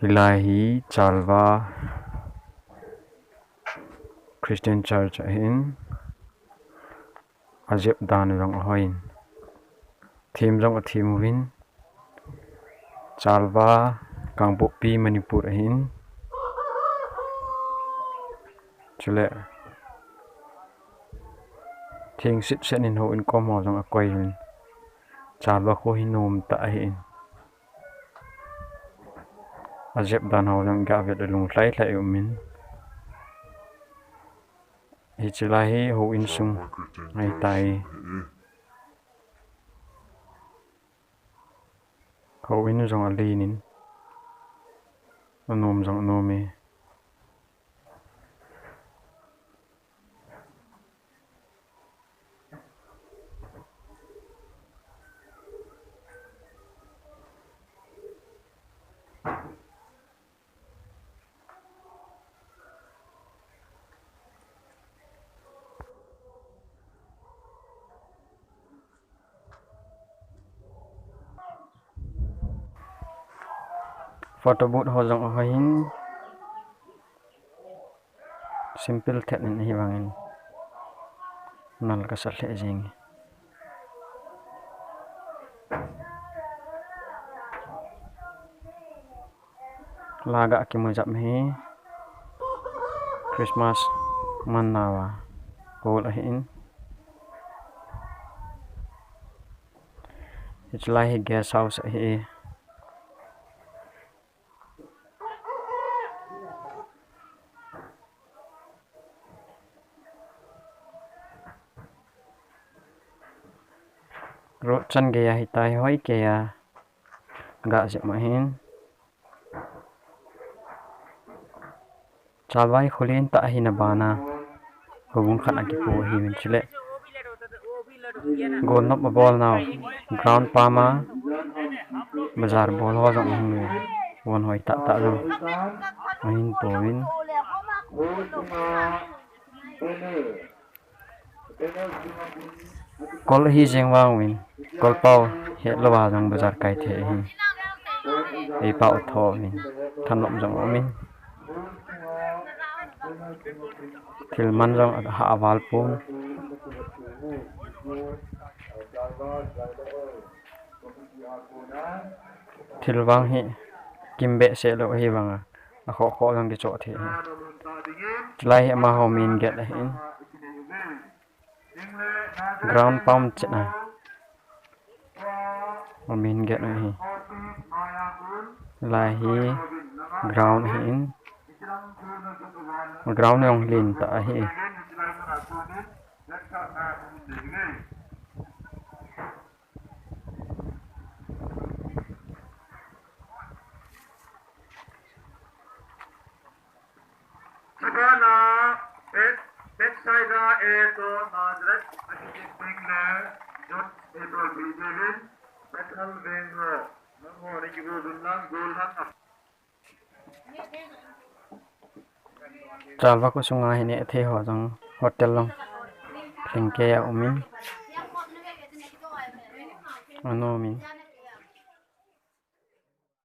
Ilahi Chalwa Christian Church ahin ajep dan rong ahoin theme rong theme win Chalwa Kangpokpi Manipur ahin chule thing sit sen in ho in kom ho rong akoi hin Chalwa Khosung ta ahin ajep dan ho rong ga vet lung hlai hlai umin Hiche ho in sung ai tai ho in rong alinin anom rong nome photo booth ho rong ahoin simple thet in hi wangin nal ka sahle jing laga kimu jap hi Christmas manawa kahol ahin Hiche guest house ahi ro chan gaya hitai hoi kaya ga jep mahin Chalwai khulin ta ahin bana hubung khan akipu hi min chile gol nop ball now ground pama bazar ball ho jong hung won hoi ta ta ro mahin powin kol hi jeng wang win kol pau he lawa jong bazar kai the hi ei pau tho win thanom jong omin Tilman jong ha awal pun Tilwang hi kimbe se lo hi wanga a kho kho jong ki cho the hi tlai ma ho min get ahin ground pump chna min get hi lai hi ground hin ground yong lin ta hi Sagana Bethsaida to Nazareth Hileh Jot April Bilin Bethel Venro Namo Rigurullah Gulhan Chalwa Khosung hi ne the ho jong hotel long thingke ya umin ano min